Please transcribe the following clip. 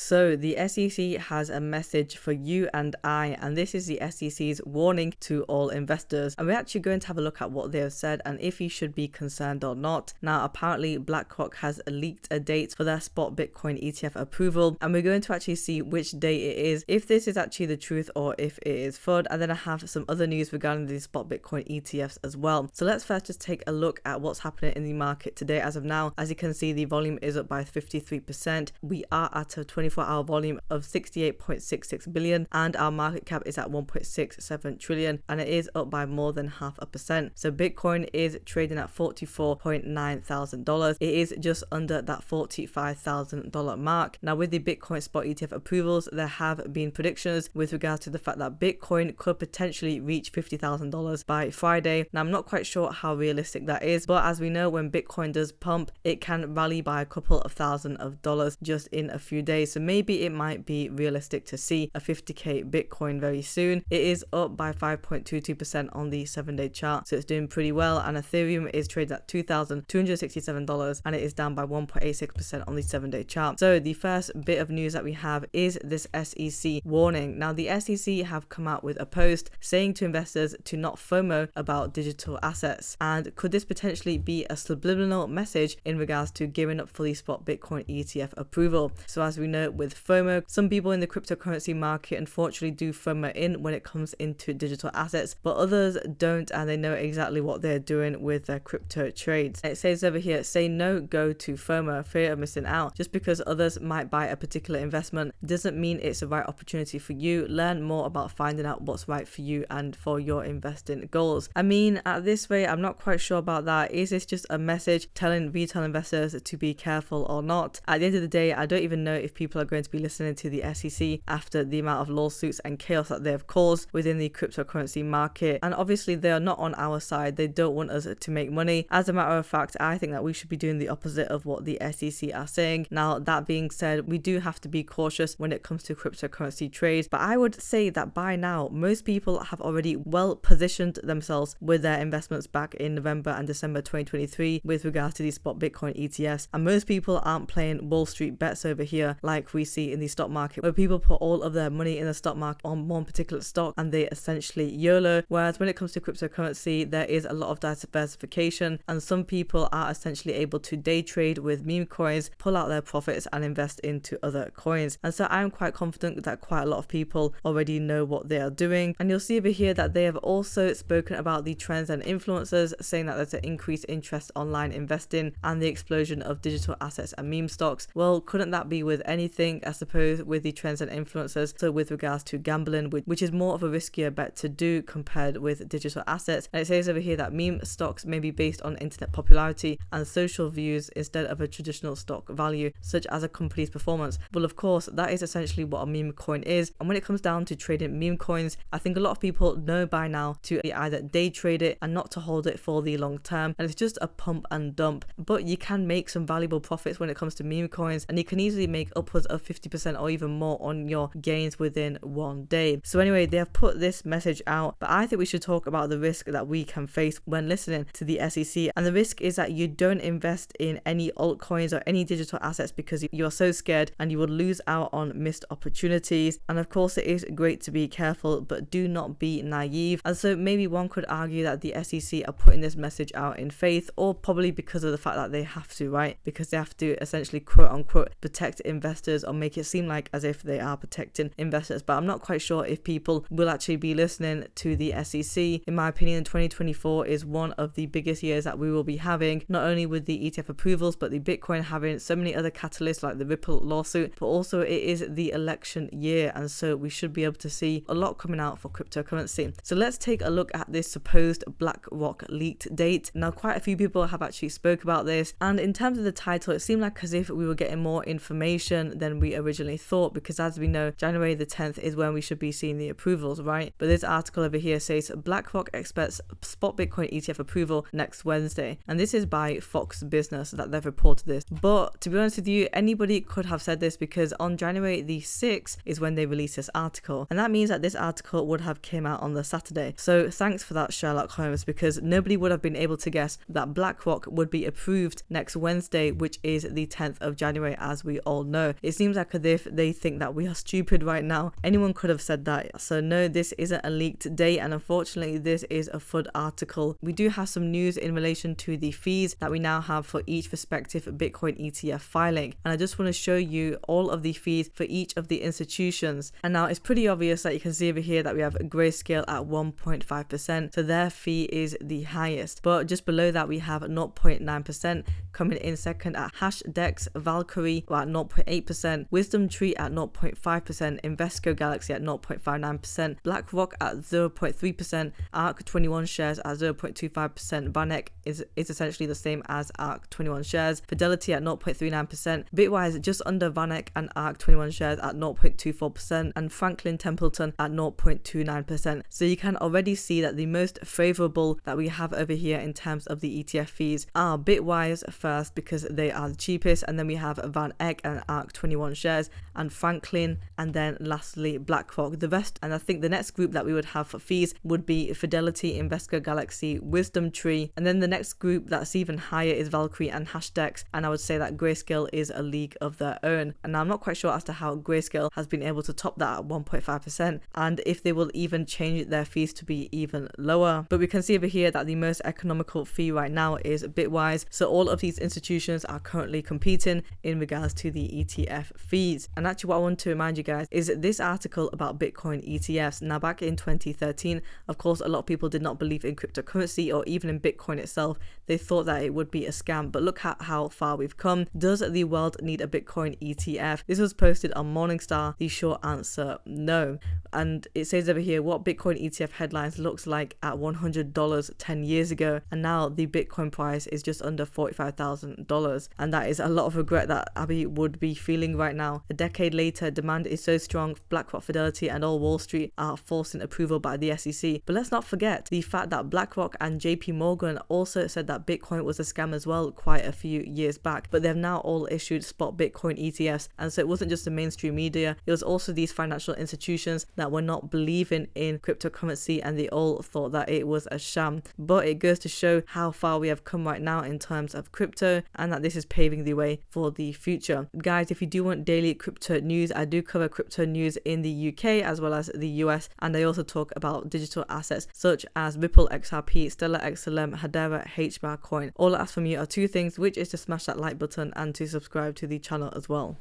So the SEC has a message for you and I, and this is the SEC's warning to all investors. And we're actually going to have a look at what they have said and if you should be concerned or not. Now, apparently Blackrock has leaked a date for their spot Bitcoin ETF approval, and we're going to actually see which date it is, if this is actually the truth or if it is FUD. And then I have some other news regarding the spot Bitcoin ETFs as well. So let's first just take a look at what's happening in the market today. As of now, as you can see, the volume is up by 53%. We are at a 24-hour volume of 68.66 billion, and our market cap is at 1.67 trillion, and it is up by more than 0.5%. So Bitcoin is trading at $44.9 thousand. It is just under that $45,000 mark. Now, with the Bitcoin spot ETF approvals, there have been predictions with regards to the fact that Bitcoin could potentially reach $50,000 by Friday. Now, I'm not quite sure how realistic that is, but as we know, when Bitcoin does pump, it can rally by a couple of thousand of dollars just in a few days. So maybe it might be realistic to see a 50k Bitcoin very soon. It is up by 5.22% on the 7-day chart, so it's doing pretty well. And Ethereum is traded at $2,267, and it is down by 1.86% on the 7-day chart. So the first bit of news that we have is this SEC warning. Now, the SEC have come out with a post saying to investors to not FOMO about digital assets. And could this potentially be a subliminal message in regards to gearing up for the spot Bitcoin ETF approval? So as we know, with FOMO, some people in the cryptocurrency market unfortunately do FOMO in when it comes into digital assets, but others don't, and they know exactly what they're doing with their crypto trades. It says over here, say no go to FOMO, fear of missing out. Just because others might buy a particular investment doesn't mean it's the right opportunity for you. Learn more about finding out what's right for you and for your investing goals. I mean, at this rate, I'm not quite sure about that. Is this just a message telling retail investors to be careful or not? At the end of the day, I don't even know if people are going to be listening to the SEC after the amount of lawsuits and chaos that they have caused within the cryptocurrency market. And obviously they are not on our side. They don't want us to make money. As a matter of fact, I think that we should be doing the opposite of what the SEC are saying. Now, that being said, we do have to be cautious when it comes to cryptocurrency trades, but I would say that by now most people have already well positioned themselves with their investments back in November and December 2023 with regards to the spot Bitcoin ETFs, and most people aren't playing Wall Street bets over here like we see in the stock market, where people put all of their money in the stock market on one particular stock and they essentially YOLO. Whereas when it comes to cryptocurrency, there is a lot of diversification, and some people are essentially able to day trade with meme coins, pull out their profits and invest into other coins. And so I'm quite confident that quite a lot of people already know what they are doing. And you'll see over here that they have also spoken about the trends and influencers, saying that there's an increased interest online investing and the explosion of digital assets and meme stocks. Well, couldn't that be with anything, I suppose, with the trends and influencers? So with regards to gambling, which is more of a riskier bet to do compared with digital assets. And it says over here that meme stocks may be based on internet popularity and social views instead of a traditional stock value, such as a company's performance. Well, of course, that is essentially what a meme coin is. And when it comes down to trading meme coins, I think a lot of people know by now to either day trade it and not to hold it for the long term. And it's just a pump and dump. But you can make some valuable profits when it comes to meme coins, and you can easily make upwards of 50% or even more on your gains within one day. So anyway, they have put this message out, but I think we should talk about the risk that we can face when listening to the SEC. And the risk is that you don't invest in any altcoins or any digital assets because you're so scared and you will lose out on missed opportunities. And of course, it is great to be careful, but do not be naive. And so maybe one could argue that the SEC are putting this message out in faith, or probably because of the fact that they have to, right? Because they have to essentially quote unquote protect investors, or make it seem like as if they are protecting investors. But I'm not quite sure if people will actually be listening to the SEC. In my opinion, 2024 is one of the biggest years that we will be having, not only with the ETF approvals, but the Bitcoin having so many other catalysts like the Ripple lawsuit, but also it is the election year, and so we should be able to see a lot coming out for cryptocurrency. So let's take a look at this supposed Blackrock leaked date. Now, quite a few people have actually spoke about this, and in terms of the title, it seemed like as if we were getting more information than we originally thought, because as we know, January the 10th is when we should be seeing the approvals, right? But this article over here says Blackrock expects spot Bitcoin ETF approval next Wednesday, and this is by Fox Business that they've reported this. But to be honest with you, anybody could have said this, because on January the 6th is when they released this article, and that means that this article would have came out on the Saturday. So thanks for that, Sherlock Holmes, because nobody would have been able to guess that Blackrock would be approved next Wednesday, which is the 10th of January, as we all know. It seems like as if they think that we are stupid right now. Anyone could have said that. So no, this isn't a leaked date, and unfortunately this is a FUD article. We do have some news in relation to the fees that we now have for each respective Bitcoin ETF filing, and I just want to show you all of the fees for each of the institutions. And now it's pretty obvious that you can see over here that we have Grayscale at 1.5%, so their fee is the highest, but just below that we have 0.9% coming in second at Hashdex, Valkyrie at 0.8%, Wisdom Tree at 0.5%, Invesco Galaxy at 0.59%, Blackrock at 0.3%, ARK 21 shares at 0.25%, Vanek is essentially the same as ARK 21 shares, Fidelity at 0.39%, Bitwise just under Vanek and ARK 21 shares at 0.24%, and Franklin Templeton at 0.29%. So you can already see that the most favorable that we have over here in terms of the ETF fees are Bitwise first because they are the cheapest, and then we have Van Eck and ARK 21 shares, and Franklin, and then lastly BlackRock. The rest, and I think the next group that we would have for fees would be Fidelity, Invesco Galaxy, Wisdom Tree, and then the next group that's even higher is Valkyrie and Hashdex, and I would say that Grayscale is a league of their own. And I'm not quite sure as to how Grayscale has been able to top that at 1.5%, and if they will even change their fees to be even lower. But we can see over here that the most economical fee right now is Bitwise, so all of these institutions are currently competing in regards to the ETF fees. And actually what I want to remind you guys is this article about Bitcoin ETFs. Now back in 2013, of course, a lot of people did not believe in cryptocurrency or even in Bitcoin itself. They thought that it would be a scam, but look at how far we've come. Does the world need a Bitcoin ETF? This was posted on Morningstar. The short answer, no. And it says over here what Bitcoin ETF headlines looks like at $100 10 years ago, and now the Bitcoin price is just under $45,000, and that is a lot of regret that Abby would be feeling right now. A decade later, demand is so strong, BlackRock, Fidelity and all Wall Street are forcing approval by the SEC. But let's not forget the fact that BlackRock and JP Morgan also said that Bitcoin was a scam as well quite a few years back, but they've now all issued spot Bitcoin ETFs. And so it wasn't just the mainstream media, it was also these financial institutions that were not believing in cryptocurrency, and they all thought that it was a sham. But it goes to show how far we have come right now in terms of crypto, and that this is paving the way for the future. Guys, if you do want daily crypto news, I do cover crypto news in the UK as well as the US, and I also talk about digital assets such as Ripple XRP, Stellar XLM, Hedera, HBAR coin. All I ask from you are two things, which is to smash that like button and to subscribe to the channel as well.